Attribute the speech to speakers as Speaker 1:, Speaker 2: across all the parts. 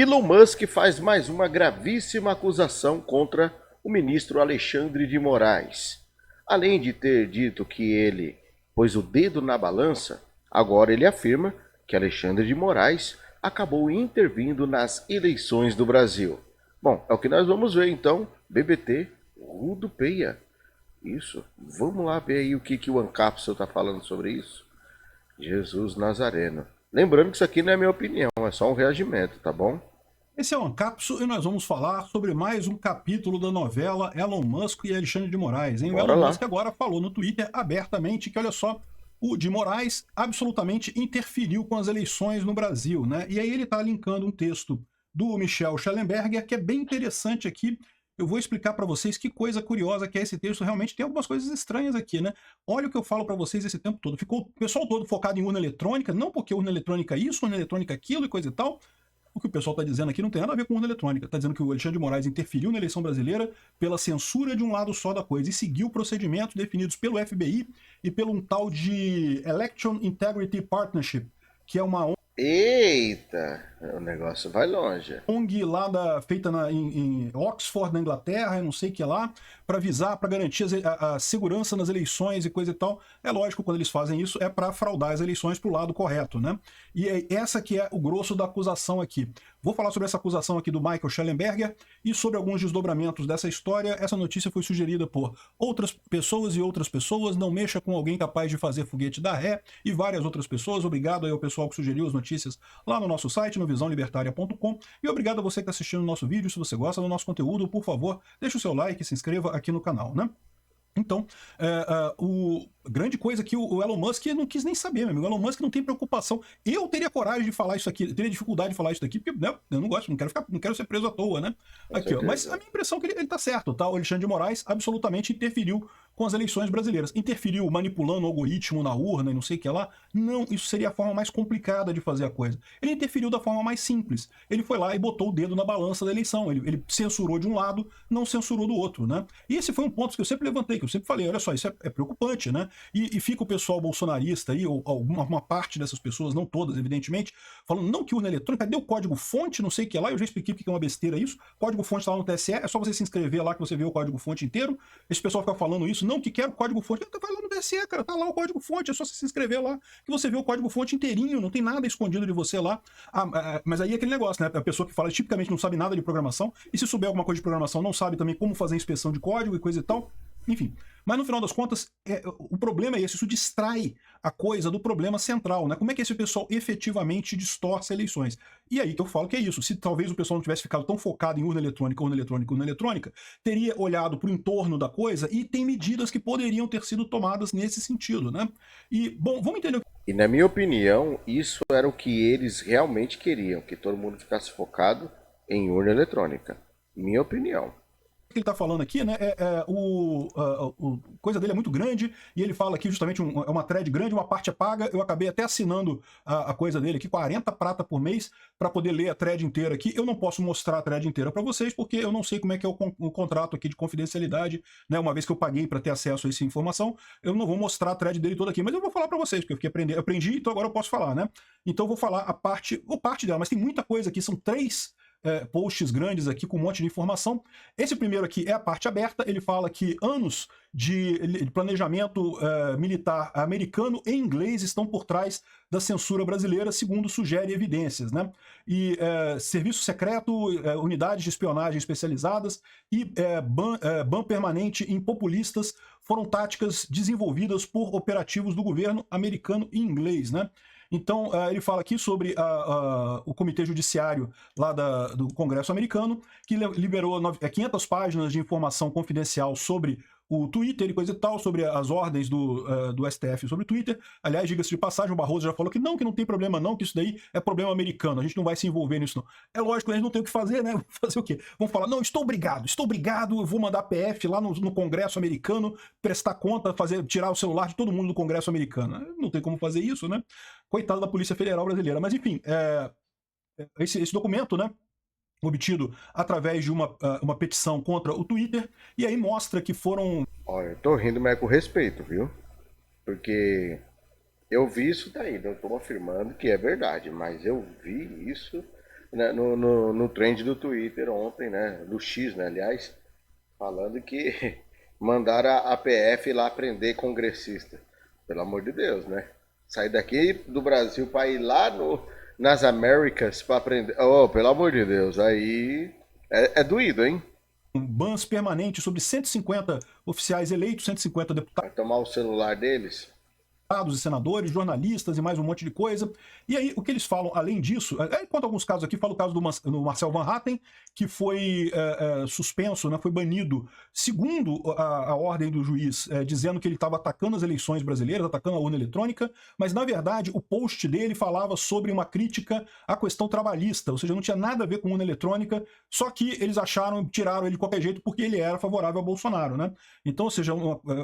Speaker 1: Elon Musk faz mais uma gravíssima acusação contra o ministro Alexandre de Moraes. Além de ter dito que ele pôs o dedo na balança, agora ele afirma que Alexandre de Moraes acabou intervindo nas eleições do Brasil. Bom, é o que nós vamos ver então, BBT Rodopeia. Isso, vamos lá ver aí o que o Ancapsul está falando sobre isso. Jesus Nazareno. Lembrando que isso aqui não é minha opinião, é só um reagimento, tá bom?
Speaker 2: Esse é o Ancapso e nós vamos falar sobre mais um capítulo da novela Elon Musk e Alexandre de Moraes, hein? O
Speaker 1: Bora
Speaker 2: Elon
Speaker 1: lá.
Speaker 2: Musk agora falou no Twitter abertamente que, olha só, o de Moraes absolutamente interferiu com as eleições no Brasil, né? E aí ele está linkando um texto do Michel Schellenberger, que é bem interessante aqui. Eu vou explicar para vocês que coisa curiosa que é esse texto. Realmente tem algumas coisas estranhas aqui, né? Olha o que eu falo para vocês esse tempo todo. Ficou o pessoal todo focado em urna eletrônica, não porque urna eletrônica isso, urna eletrônica aquilo e coisa e tal. O que o pessoal está dizendo aqui não tem nada a ver com urna eletrônica. Está dizendo que o Alexandre de Moraes interferiu na eleição brasileira pela censura de um lado só da coisa e seguiu procedimentos definidos pelo FBI e pelo um tal de Election Integrity Partnership, que é uma
Speaker 1: Eita, o negócio vai longe.
Speaker 2: ONG lá feita em Oxford, na Inglaterra, eu não sei o que lá, para avisar, para garantir a segurança nas eleições e coisa e tal. É lógico, quando eles fazem isso, é para fraudar as eleições para o lado correto, né? E essa que é o grosso da acusação aqui. Vou falar sobre essa acusação aqui do Michael Schellenberger e sobre alguns desdobramentos dessa história. Essa notícia foi sugerida por outras pessoas e outras pessoas. Não mexa com alguém capaz de fazer foguete da ré e várias outras pessoas. Obrigado aí ao pessoal que sugeriu as notícias lá no nosso site, no visãolibertaria.com. E obrigado a você que está assistindo o nosso vídeo. Se você gosta do nosso conteúdo, por favor, deixe o seu like e se inscreva aqui no canal, né? Então, o grande coisa que o Elon Musk não quis nem saber, meu amigo. O Elon Musk não tem preocupação. Eu teria coragem de falar isso aqui, eu teria dificuldade de falar isso daqui, porque né, eu não gosto, não quero ser preso à toa, né?
Speaker 1: Com
Speaker 2: Aqui, ó. Mas
Speaker 1: certeza.
Speaker 2: a minha impressão é que ele tá certo, tá? O Alexandre de Moraes absolutamente interferiu com as eleições brasileiras. Interferiu manipulando o algoritmo na urna e não sei o que lá. Não, isso seria a forma mais complicada de fazer a coisa. Ele interferiu da forma mais simples. Ele foi lá e botou o dedo na balança da eleição. Ele censurou de um lado, não censurou do outro, né? E esse foi um ponto que eu sempre levantei, que eu sempre falei, olha só, isso é preocupante, né? E fica o pessoal bolsonarista aí, ou uma parte dessas pessoas, não todas, evidentemente, falando, não que urna eletrônica, cadê o código-fonte, não sei o que lá, eu já expliquei porque é uma besteira isso, código-fonte tá lá no TSE, é só você se inscrever lá que você vê o código-fonte inteiro. Esse pessoal fica falando isso, não que quer o código-fonte, vai lá no TSE, cara, tá lá o código-fonte, é só você se inscrever lá, que você vê o código-fonte inteirinho, não tem nada escondido de você lá. Mas aí é aquele negócio, né? A pessoa que fala tipicamente não sabe nada de programação, e se souber alguma coisa de programação, não sabe também como fazer inspeção de código e coisa e tal. Enfim, mas no final das contas, o problema é esse, isso distrai a coisa do problema central, né? Como é que esse pessoal efetivamente distorce eleições? E aí que eu falo que é isso, se talvez o pessoal não tivesse ficado tão focado em urna eletrônica, urna eletrônica, urna eletrônica, teria olhado para o entorno da coisa e tem medidas que poderiam ter sido tomadas nesse sentido, né? E, bom, vamos entender.
Speaker 1: E na minha opinião, isso era o que eles realmente queriam, que todo mundo ficasse focado em urna eletrônica. Minha opinião.
Speaker 2: Que ele está falando aqui, né? Coisa dele é muito grande e ele fala aqui justamente é uma thread grande, uma parte é paga. Eu acabei até assinando a coisa dele aqui, 40 prata por mês, para poder ler a thread inteira aqui. Eu não posso mostrar a thread inteira para vocês, porque eu não sei como é que é o contrato aqui de confidencialidade, né? Uma vez que eu paguei para ter acesso a essa informação, eu não vou mostrar a thread dele toda aqui, mas eu vou falar para vocês, porque eu aprendi, então agora eu posso falar, né? Então eu vou falar parte dela, mas tem muita coisa aqui, são 3 posts grandes aqui com um monte de informação. Esse primeiro aqui é a parte aberta, ele fala que anos de planejamento militar americano e inglês estão por trás da censura brasileira, segundo sugere evidências, né? E serviço secreto, unidades de espionagem especializadas e ban permanente em populistas foram táticas desenvolvidas por operativos do governo americano e inglês, né? Então, ele fala aqui sobre o Comitê Judiciário lá do Congresso americano, que liberou 500 páginas de informação confidencial sobre o Twitter e coisa e tal, sobre as ordens do STF sobre o Twitter. Aliás, diga-se de passagem, o Barroso já falou que não tem problema não, que isso daí é problema americano, a gente não vai se envolver nisso não. É lógico, a gente não tem o que fazer, né? Fazer o quê? Vamos falar, não, estou obrigado, eu vou mandar PF lá no Congresso americano, prestar conta, tirar o celular de todo mundo do Congresso americano. Não tem como fazer isso, né? Coitado da Polícia Federal brasileira. Mas enfim, esse documento, né, obtido através de uma petição contra o Twitter, e aí mostra que foram...
Speaker 1: Olha, eu tô rindo, mas é com respeito, viu? Porque eu vi isso daí, não estou afirmando que é verdade, mas eu vi isso né, no trend do Twitter ontem, né? Do X, né, aliás, falando que mandaram a PF lá prender congressista. Pelo amor de Deus, né? Sair daqui do Brasil para ir lá nas Américas para aprender. Oh, pelo amor de Deus, aí é doído, hein?
Speaker 2: Bans permanentes sobre 150 oficiais eleitos, 150 deputados
Speaker 1: Vai tomar o celular deles.
Speaker 2: e senadores, jornalistas e mais um monte de coisa. E aí, o que eles falam, além disso, conta alguns casos aqui, fala o caso do Marcel Van Hatten, que foi suspenso, né, foi banido, segundo a ordem do juiz, dizendo que ele estava atacando as eleições brasileiras, atacando a urna eletrônica, mas, na verdade, o post dele falava sobre uma crítica à questão trabalhista, ou seja, não tinha nada a ver com urna eletrônica, só que eles tiraram ele de qualquer jeito porque ele era favorável a Bolsonaro, né? Então, ou seja, é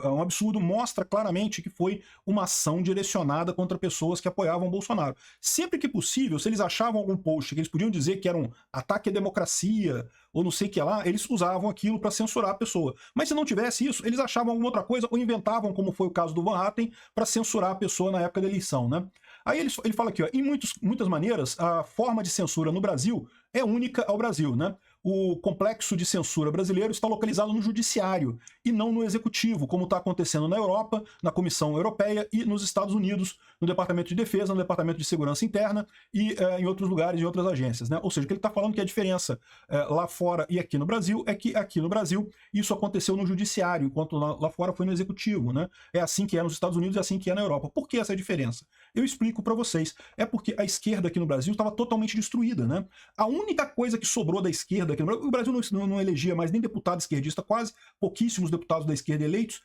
Speaker 2: um absurdo, mostra claramente que foi uma ação direcionada contra pessoas que apoiavam Bolsonaro. Sempre que possível, se eles achavam algum post que eles podiam dizer que era um ataque à democracia ou não sei o que lá, eles usavam aquilo para censurar a pessoa. Mas se não tivesse isso, eles achavam alguma outra coisa ou inventavam, como foi o caso do Van Hatten, para censurar a pessoa na época da eleição, né? Aí ele fala aqui, ó, em muitas maneiras, a forma de censura no Brasil é única ao Brasil, né? O complexo de censura brasileiro está localizado no judiciário e não no executivo, como está acontecendo na Europa, na Comissão Europeia e nos Estados Unidos, no Departamento de Defesa, no Departamento de Segurança Interna e em outros lugares, em outras agências, né? Ou seja, o que ele está falando que a diferença lá fora e aqui no Brasil é que aqui no Brasil isso aconteceu no judiciário, enquanto lá fora foi no executivo, né? É assim que é nos Estados Unidos e é assim que é na Europa. Por que essa diferença? Eu explico para vocês. É porque a esquerda aqui no Brasil estava totalmente destruída, né? A única coisa que sobrou da esquerda aqui no Brasil, o Brasil não elegia mais nem deputado esquerdista, quase pouquíssimos deputados da esquerda eleitos,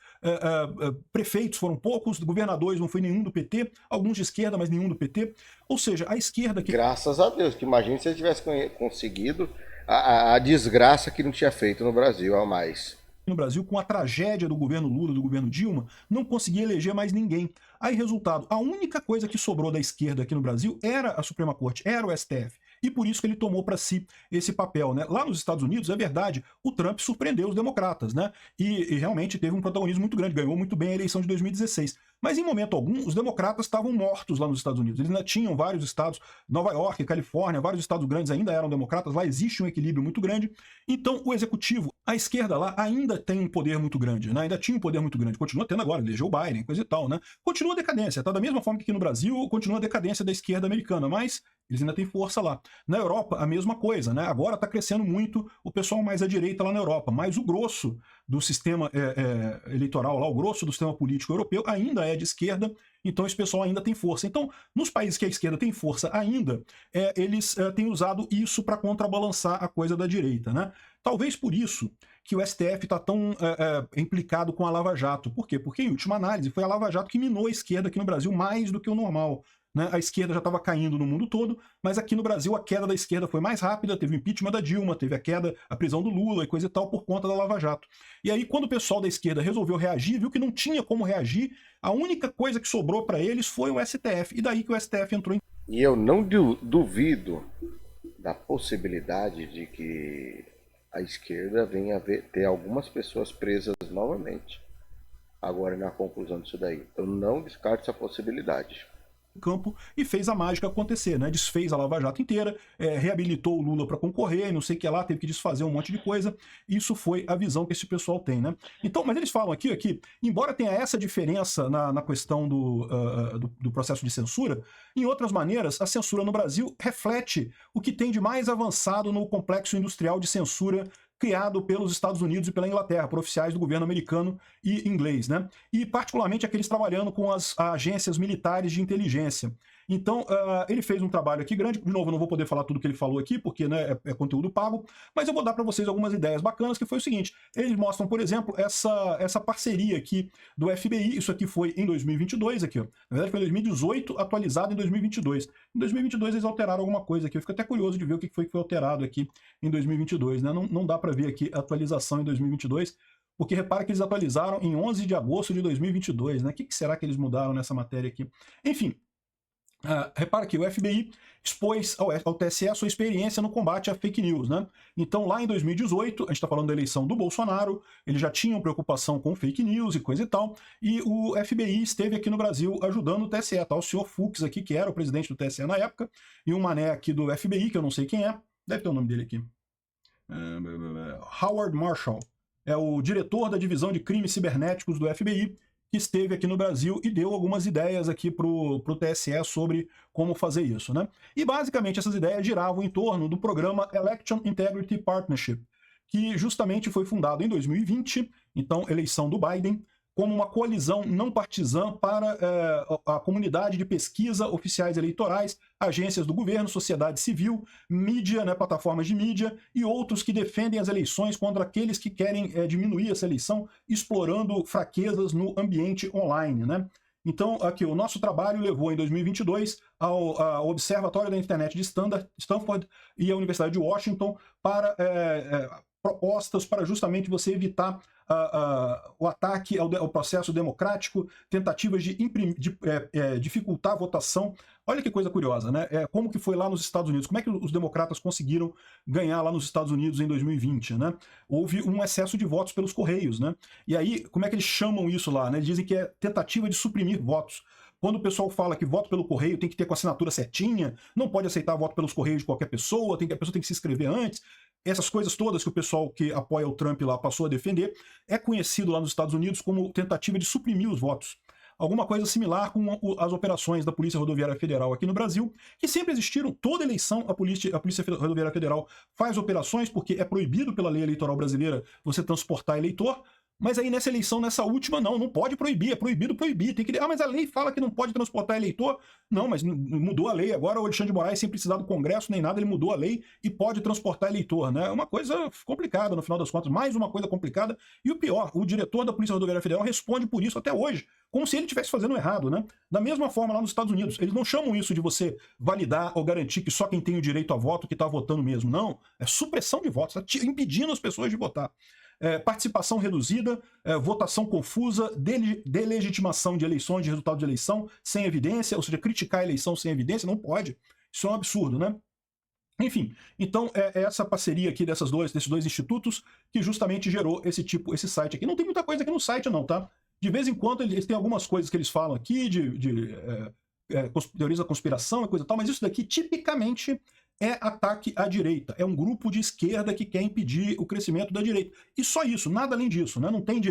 Speaker 2: prefeitos foram poucos, governadores não foi nenhum do PT, alguns de esquerda, mas nenhum do PT. Ou seja, a esquerda aqui
Speaker 1: Graças a Deus, que imagine se ele tivesse conseguido a desgraça que não tinha feito no Brasil a mais.
Speaker 2: no Brasil, com a tragédia do governo Lula, do governo Dilma, não conseguia eleger mais ninguém. Aí, resultado, a única coisa que sobrou da esquerda aqui no Brasil era a Suprema Corte, era o STF. E por isso que ele tomou para si esse papel, né? Lá nos Estados Unidos, é verdade, o Trump surpreendeu os democratas, né? E realmente teve um protagonismo muito grande, ganhou muito bem a eleição de 2016. Mas em momento algum, os democratas estavam mortos lá nos Estados Unidos. Eles ainda tinham vários estados, Nova York, Califórnia, vários estados grandes ainda eram democratas, lá existe um equilíbrio muito grande. Então, o executivo, a esquerda lá ainda tem um poder muito grande, né? Ainda tinha um poder muito grande. Continua tendo agora, elegeu o Biden, coisa e tal, né? Continua a decadência, tá? Da mesma forma que aqui no Brasil, continua a decadência da esquerda americana, mas eles ainda têm força lá. Na Europa, a mesma coisa, né? Agora está crescendo muito o pessoal mais à direita lá na Europa, mas o grosso do sistema eleitoral lá, o grosso do sistema político europeu ainda é de esquerda, então esse pessoal ainda tem força. Então, nos países que a esquerda tem força ainda, eles têm usado isso para contrabalançar a coisa da direita, né? Talvez por isso que o STF está tão implicado com a Lava Jato. Por quê? Porque, em última análise, foi a Lava Jato que minou a esquerda aqui no Brasil mais do que o normal. Né? A esquerda já estava caindo no mundo todo, mas aqui no Brasil a queda da esquerda foi mais rápida, teve o impeachment da Dilma, teve a prisão do Lula e coisa e tal por conta da Lava Jato. E aí, quando o pessoal da esquerda resolveu reagir, viu que não tinha como reagir, a única coisa que sobrou para eles foi o STF, e daí que o STF entrou em...
Speaker 1: E eu não duvido da possibilidade de que a esquerda venha a ter algumas pessoas presas novamente. Agora, na conclusão disso daí, eu não descarto essa possibilidade.
Speaker 2: campo e fez a mágica acontecer, né? Desfez a Lava Jato inteira, reabilitou o Lula para concorrer, não sei o que lá, teve que desfazer um monte de coisa. Isso foi a visão que esse pessoal tem, né? Então, mas eles falam aqui que, embora tenha essa diferença na questão do processo de censura, em outras maneiras, a censura no Brasil reflete o que tem de mais avançado no complexo industrial de censura criado pelos Estados Unidos e pela Inglaterra, por oficiais do governo americano e inglês, né? E particularmente aqueles trabalhando com as agências militares de inteligência. Então, ele fez um trabalho aqui grande, de novo, eu não vou poder falar tudo que ele falou aqui, porque né, é conteúdo pago, mas eu vou dar para vocês algumas ideias bacanas, que foi o seguinte, eles mostram, por exemplo, essa parceria aqui do FBI, isso aqui foi em 2022, aqui, ó. Na verdade foi em 2018, atualizado em 2022. Em 2022 eles alteraram alguma coisa aqui, eu fico até curioso de ver o que foi alterado aqui em 2022, né? Não dá para ver aqui a atualização em 2022, porque repara que eles atualizaram em 11 de agosto de 2022, né? O que será que eles mudaram nessa matéria aqui? Enfim, Repara que o FBI expôs ao TSE a sua experiência no combate à fake news, né? Então, lá em 2018, a gente está falando da eleição do Bolsonaro, eles já tinham preocupação com fake news e coisa e tal, e o FBI esteve aqui no Brasil ajudando o TSE, tá? O senhor Fux aqui, que era o presidente do TSE na época, e um mané aqui do FBI, que eu não sei quem é, deve ter o nome dele aqui. Howard Marshall, é o diretor da divisão de crimes cibernéticos do FBI, que esteve aqui no Brasil e deu algumas ideias aqui para o TSE sobre como fazer isso, né? E basicamente essas ideias giravam em torno do programa Election Integrity Partnership, que justamente foi fundado em 2020, então eleição do Biden, como uma coalizão não partizã para a comunidade de pesquisa, oficiais eleitorais, agências do governo, sociedade civil, mídia, né, plataformas de mídia e outros que defendem as eleições contra aqueles que querem diminuir essa eleição, explorando fraquezas no ambiente online, né? Então, aqui, o nosso trabalho levou em 2022 ao Observatório da Internet de Stanford e à Universidade de Washington para propostas para justamente você evitar o ataque ao processo democrático, tentativas de dificultar a votação. Olha que coisa curiosa, né? Como que foi lá nos Estados Unidos? Como é que os democratas conseguiram ganhar lá nos Estados Unidos em 2020, né? Houve um excesso de votos pelos correios, né? E aí, como é que eles chamam isso lá, né? Eles dizem que é tentativa de suprimir votos. Quando o pessoal fala que voto pelo correio tem que ter com a assinatura certinha, não pode aceitar voto pelos correios de qualquer pessoa, a pessoa tem que se inscrever antes. Essas coisas todas que o pessoal que apoia o Trump lá passou a defender, é conhecido lá nos Estados Unidos como tentativa de suprimir os votos. Alguma coisa similar com as operações da Polícia Rodoviária Federal aqui no Brasil, que sempre existiram. Toda eleição a Polícia Rodoviária Federal faz operações, porque é proibido pela lei eleitoral brasileira você transportar eleitor. Mas aí nessa eleição, nessa última, não pode proibir, é proibido proibir. Tem que... mas a lei fala que não pode transportar eleitor. Não, mas mudou a lei. Agora o Alexandre de Moraes, sem precisar do Congresso nem nada, ele mudou a lei e pode transportar eleitor, né? É uma coisa complicada, no final das contas, mais uma coisa complicada. E o pior, o diretor da Polícia Rodoviária Federal responde por isso até hoje, como se ele estivesse fazendo errado, né? Da mesma forma lá nos Estados Unidos, eles não chamam isso de você validar ou garantir que só quem tem o direito a voto que está votando mesmo. Não, é supressão de votos, está impedindo as pessoas de votar. Participação reduzida, votação confusa, delegitimação de eleições, de resultado de eleição sem evidência, ou seja, criticar a eleição sem evidência, não pode. Isso é um absurdo, né? Enfim, então é essa parceria aqui desses dois institutos que justamente gerou esse site aqui. Não tem muita coisa aqui no site não, tá? De vez em quando eles têm algumas coisas que eles falam aqui teorias da conspiração e coisa e tal, mas isso daqui tipicamente é ataque à direita. É um grupo de esquerda que quer impedir o crescimento da direita. E só isso, nada além disso, né? Não tem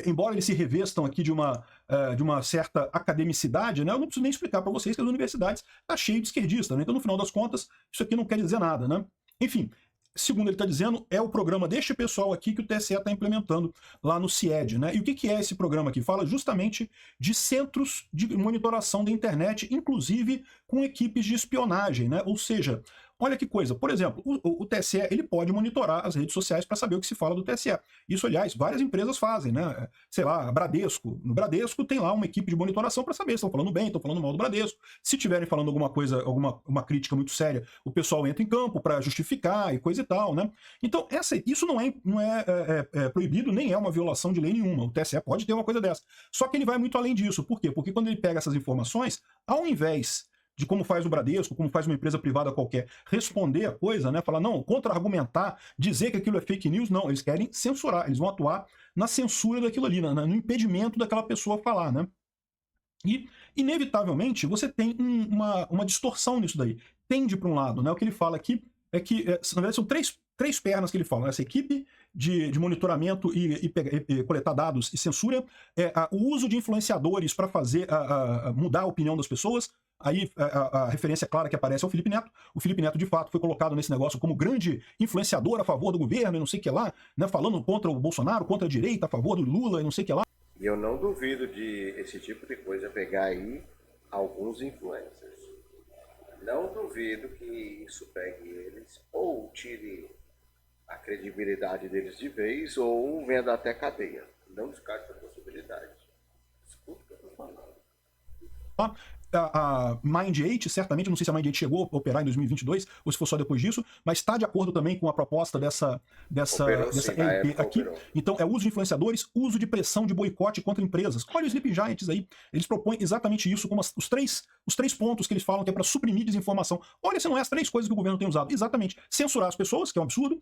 Speaker 2: embora eles se revestam aqui de uma certa academicidade, né? Eu não preciso nem explicar para vocês que as universidades estão cheias de esquerdistas, né? Então, no final das contas, isso aqui não quer dizer nada, né? Enfim, segundo ele está dizendo, é o programa deste pessoal aqui que o TSE está implementando lá no CIED, né? E o que é esse programa aqui? Fala justamente de centros de monitoração da internet, inclusive com equipes de espionagem, né? Ou seja, olha que coisa, por exemplo, o TSE ele pode monitorar as redes sociais para saber o que se fala do TSE. Isso, aliás, várias empresas fazem, né? Sei lá, Bradesco. No Bradesco tem lá uma equipe de monitoração para saber se estão falando bem, estão falando mal do Bradesco. Se estiverem falando alguma coisa, uma crítica muito séria, o pessoal entra em campo para justificar e coisa e tal, né? Então, isso não é proibido, nem é uma violação de lei nenhuma. O TSE pode ter uma coisa dessa. Só que ele vai muito além disso. Por quê? Porque quando ele pega essas informações, ao invés de como faz o Bradesco, como faz uma empresa privada qualquer, responder a coisa, né? Falar, não, contra-argumentar, dizer que aquilo é fake news, não, eles querem censurar, eles vão atuar na censura daquilo ali, no impedimento daquela pessoa falar, né? E, inevitavelmente, você tem uma distorção nisso daí. Tende para um lado, né? O que ele fala aqui é que, na verdade, são três pernas que ele fala. Essa equipe de monitoramento e coletar dados e censura, o uso de influenciadores para fazer mudar a opinião das pessoas. Aí a referência clara que aparece é o Felipe Neto. O Felipe Neto, de fato, foi colocado nesse negócio como grande influenciador a favor do governo e não sei o que lá, né? Falando contra o Bolsonaro, contra a direita, a favor do Lula e não sei o que lá.
Speaker 1: E eu não duvido de esse tipo de coisa pegar aí alguns influencers. Não duvido que isso pegue eles ou tire a credibilidade deles de vez ou venda até cadeia. Não descarte a possibilidade. Escuta o que eu tô falando.
Speaker 2: a Mind8, certamente, não sei se a Mind8 chegou a operar em 2022, ou se for só depois disso, mas está de acordo também com a proposta dessa
Speaker 1: Sim, na
Speaker 2: LP
Speaker 1: época
Speaker 2: aqui.
Speaker 1: operou.
Speaker 2: Então, é uso de influenciadores, uso de pressão de boicote contra empresas. Olha os Sleeping Giants aí, eles propõem exatamente isso, como os três pontos que eles falam que é para suprimir desinformação. Olha, se não é as três coisas que o governo tem usado. Exatamente. Censurar as pessoas, que é um absurdo,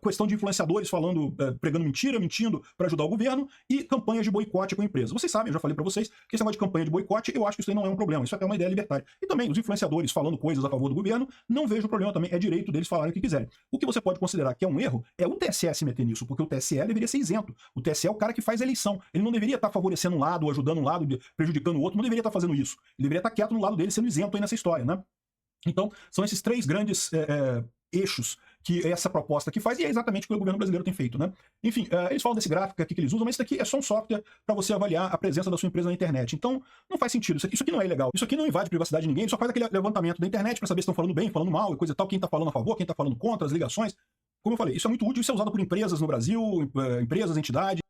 Speaker 2: questão de influenciadores falando, pregando mentira, mentindo para ajudar o governo, e campanhas de boicote com a empresa. Vocês sabem, eu já falei para vocês, que esse negócio de campanha de boicote, eu acho que isso aí não é um problema, isso é até uma ideia libertária. E também, os influenciadores falando coisas a favor do governo, não vejo problema também, é direito deles falarem o que quiserem. O que você pode considerar que é um erro é o TSE se meter nisso, porque o TSE deveria ser isento. O TSE é o cara que faz a eleição. Ele não deveria estar favorecendo um lado, ou ajudando um lado, prejudicando o outro, não deveria estar fazendo isso. Ele deveria estar quieto no lado dele, sendo isento aí nessa história, né? Então, são esses três grandes eixos que essa proposta aqui faz, e é exatamente o que o governo brasileiro tem feito, né? Enfim, eles falam desse gráfico aqui que eles usam, mas isso aqui é só um software para você avaliar a presença da sua empresa na internet. Então, não faz sentido. Isso aqui não é ilegal. Isso aqui não invade a privacidade de ninguém, só faz aquele levantamento da internet para saber se estão falando bem, falando mal e coisa e tal, quem está falando a favor, quem está falando contra, as ligações. Como eu falei, isso é muito útil, isso é usado por empresas no Brasil, empresas, entidades.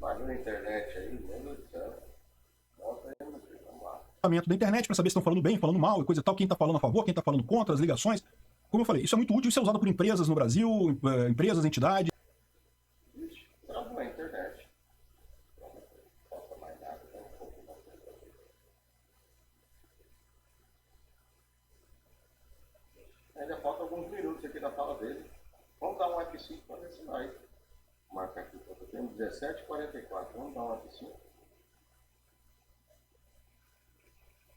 Speaker 1: Mas na internet aí, meu Deus do céu. Bota aí, meu filho, vamos lá.
Speaker 2: Da internet para saber se estão falando bem, falando mal e coisa e tal, quem está falando a favor, quem está falando contra, as ligações. Como eu falei, isso é muito útil, isso é usado por empresas no Brasil, empresas, entidades.
Speaker 1: Ixi, travou na internet. Não falta mais nada, né? Um pouco mais. Ainda falta alguns minutos aqui da fala dele. Vamos dar um F5 para ver se vai. Marca aqui, eu tenho 17h44. Vamos dar um F5.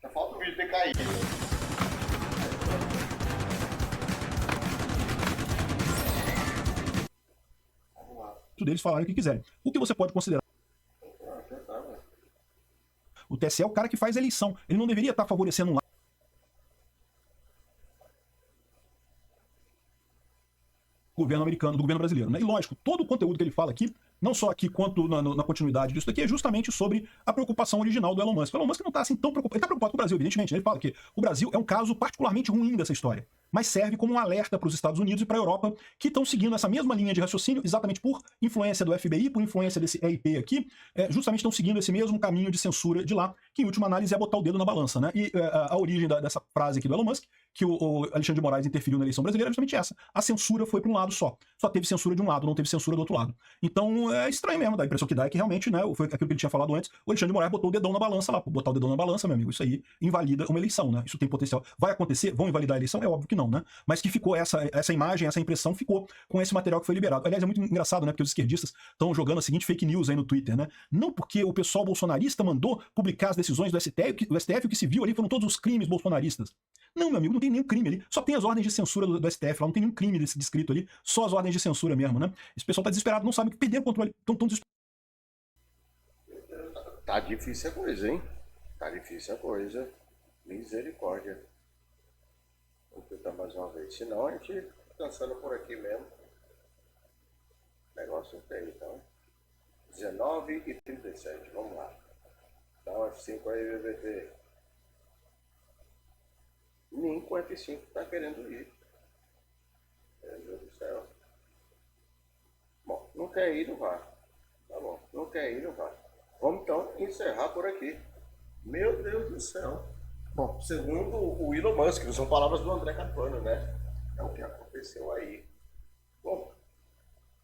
Speaker 1: Já falta o vídeo ter caído. Vamos lá.
Speaker 2: Deles falarem o que quiserem. O que você pode considerar?
Speaker 1: Já tá, né?
Speaker 2: O TSE é o cara que faz a eleição. Ele não deveria estar favorecendo um lado. Governo americano, do governo brasileiro, né? E lógico, todo o conteúdo que ele fala aqui, não só aqui quanto na continuidade disso daqui, é justamente sobre a preocupação original do Elon Musk. O Elon Musk não está assim tão preocupado, ele está preocupado com o Brasil, evidentemente, né? Ele fala que o Brasil é um caso particularmente ruim dessa história, mas serve como um alerta para os Estados Unidos e para a Europa, que estão seguindo essa mesma linha de raciocínio, exatamente por influência do FBI, por influência desse EIP aqui, justamente estão seguindo esse mesmo caminho de censura de lá, que em última análise é botar o dedo na balança, né? E a origem dessa frase aqui do Elon Musk, que o Alexandre de Moraes interferiu na eleição brasileira, é justamente essa. A censura foi para um lado só. Só teve censura de um lado, não teve censura do outro lado. Então é estranho mesmo, dá a impressão que dá é que realmente, né, foi aquilo que ele tinha falado antes, o Alexandre de Moraes botou o dedão na balança lá. Botar o dedão na balança, meu amigo, isso aí invalida uma eleição, né? Isso tem potencial. Vai acontecer? Vão invalidar a eleição? É óbvio que não, né? Mas que ficou essa imagem, essa impressão ficou com esse material que foi liberado. Aliás, é muito engraçado, né? Porque os esquerdistas estão jogando a seguinte fake news aí no Twitter, né? Não porque o pessoal bolsonarista mandou publicar as decisões do STF, o que se viu ali foram todos os crimes bolsonaristas. Não, meu amigo, não tem nenhum crime ali. Só tem as ordens de censura do STF lá, não tem nenhum crime descrito ali, só as ordens de censura mesmo, né? Esse pessoal tá desesperado, não sabe que perderam o controle, estão tão desesperados.
Speaker 1: Tá difícil a coisa, hein? Tá difícil a coisa. Misericórdia. Vamos tentar mais uma vez. Senão a gente tá cansando por aqui mesmo. O negócio não tem, então. 19h37, vamos lá. Dá um F5 aí, BBT. Nem com F5 tá querendo ir. Meu Deus do céu. Bom, não quer ir, não vá. Tá bom, não quer ir, não vá. Vamos então encerrar por aqui. Meu Deus do céu. Bom, segundo o Elon Musk, não são palavras do André Carpano, né? É o que aconteceu aí. Bom,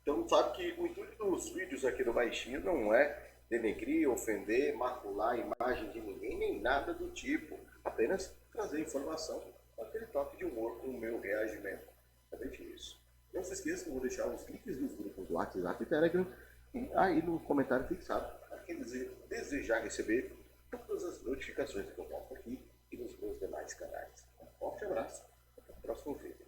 Speaker 1: então sabe que o intuito dos vídeos aqui do Baixinho não é denegrir, ofender, macular a imagem de ninguém, nem nada do tipo. Apenas trazer informação com aquele toque de humor com o meu reagimento. Somente isso. Não se esqueça que eu vou deixar os links dos grupos do WhatsApp e Telegram e aí no comentário fixado para quem desejar receber todas as notificações que eu posto aqui e nos meus demais canais. Um forte abraço, até o próximo vídeo.